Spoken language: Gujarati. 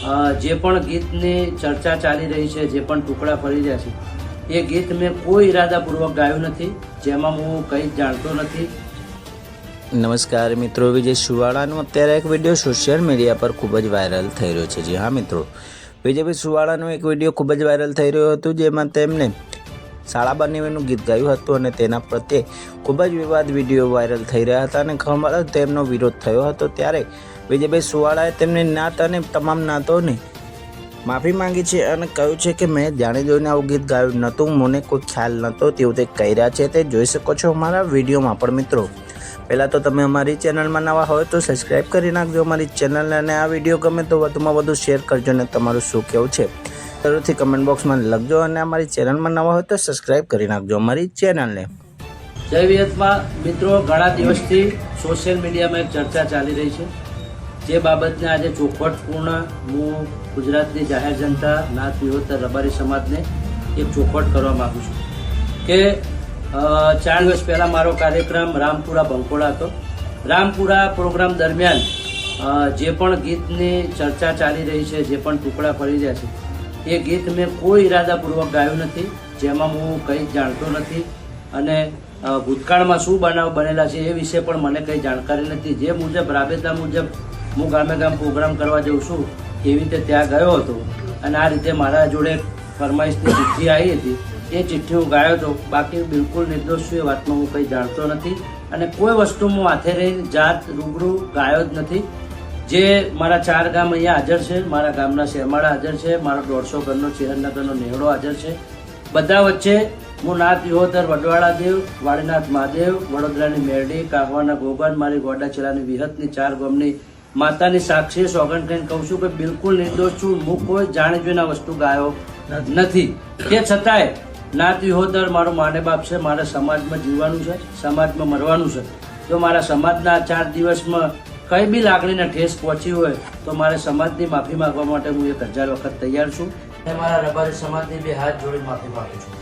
જે પણ ગીતની ચર્ચા ચાલી રહી છે, જે પણ ટુકડા ફરી રહ્યા છે, એ ગીત મેં કોઈ ઈરાદાપૂર્વક ગાયું નથી, જેમાં હું કંઈ જાણતો નથી. નમસ્કાર મિત્રો, વિજય સુવાળાનો અત્યારે એક વિડીયો સોશિયલ મીડિયા પર ખૂબ જ વાયરલ થઈ રહ્યો છે. જી હા મિત્રો, વિજયભાઈ સુવાળાનો એક વિડીયો ખૂબ જ વાયરલ થઈ રહ્યો હતો, જેમાં તેમને શાળા બનેવીનું ગીત ગાયું હતું અને તેના પ્રત્યે ખૂબ જ વિવાદ વિડીયો વાયરલ થઈ રહ્યા હતા અને ખબર તેમનો વિરોધ થયો હતો. ત્યારે વિજયભાઈ સુવાળાએ તેમની નાત અને તમામ નાતોને માફી માંગી છે અને કહ્યું છે કે મેં જાણી જોઈને આવું ગીત ગાયું નહોતું, મને કોઈ ખ્યાલ નહોતો તેવું તે કહી રહ્યા છે. તે જોઈ શકો છો અમારા વિડીયોમાં. પણ મિત્રો, પહેલાં તો તમે અમારી ચેનલમાં નવા હોય તો સબસ્ક્રાઈબ કરી નાખજો અમારી ચેનલને, અને આ વિડીયો ગમે તો વધુમાં વધુ શેર કરજો અને તમારું શું કહેવું છે જરૂરથી કમેન્ટ બોક્સમાં લખજો, અને અમારી ચેનલમાં નવા હોય તો સબસ્ક્રાઈબ કરી નાખજો અમારી ચેનલને. જય વિહતમાં મિત્રો, ઘણા દિવસથી સોશિયલ મીડિયામાં એક ચર્ચા ચાલી રહી છે, જે બાબતને આજે ચોખવટપૂર્ણ હું ગુજરાતની જાહેર જનતા, નાથ વિહોતર રબારી સમાજને એક ચોખવટ કરવા માગું છું કે 4 દિવસ પહેલાં મારો કાર્યક્રમ રામપુરા બંકોળા હતો. રામપુરા પ્રોગ્રામ દરમિયાન જે પણ ગીતની ચર્ચા ચાલી રહી છે, જે પણ ટુકડા ફરી રહ્યા છે, એ ગીત મેં કોઈ ઈરાદાપૂર્વક ગાયું નથી, જેમાં હું કંઈ જાણતો નથી, અને ભૂતકાળમાં શું બનાવ બનેલા છે એ વિશે પણ મને કંઈ જાણકારી નથી. જે મુજબ રાબેતા મુજબ હું ગામે ગામ પ્રોગ્રામ કરવા જઉં છું, એવી રીતે ત્યાં ગયો હતો અને આ રીતે મારા જોડે ફરમાઈશની ચિઠ્ઠી આવી હતી, એ ચિઠ્ઠી હું ગાયો હતો. બાકી બિલકુલ નિર્દોષ છું, એ વાતમાં હું કંઈ જાણતો નથી અને કોઈ વસ્તુ હું હાથે રહીને જાત રૂબરૂ ગાયો જ નથી. જે મારા 4 ગામ અહીંયા હાજર છે, મારા ગામના શેમાળા હાજર છે, મારો 150 ઘરનો ચેહરનગરનો નેહડો હાજર છે. બધા વચ્ચે હું નાથ વિહોતર વડવાળા દેવ, વાડીનાથ મહાદેવ, વડોદરાની મેરડી, કાહવાના ગોગન, મારી ગોડા ચેલાની વિહતની 4 ગામની માતાની સાક્ષી સોગંદ કરીને કહું છું કે બિલકુલ નિર્દોષ છું. હું કોઈ જાણી જોઈને વસ્તુ ગાયો નથી. તે છતાંય નાથ વિહોતર મારો માને બાપ છે, મારા સમાજમાં જીવવાનું છે, સમાજમાં મરવાનું છે. જો મારા સમાજના 4 દિવસમાં કંઈ બી લાગણીને ઠેસ પહોંચી હોય તો મારે સમાજની માફી માંગવા માટે હું 1000 વખત તૈયાર છું. અને મારા રબારી સમાજની 2 હાથ જોડી માફી માંગુ છું.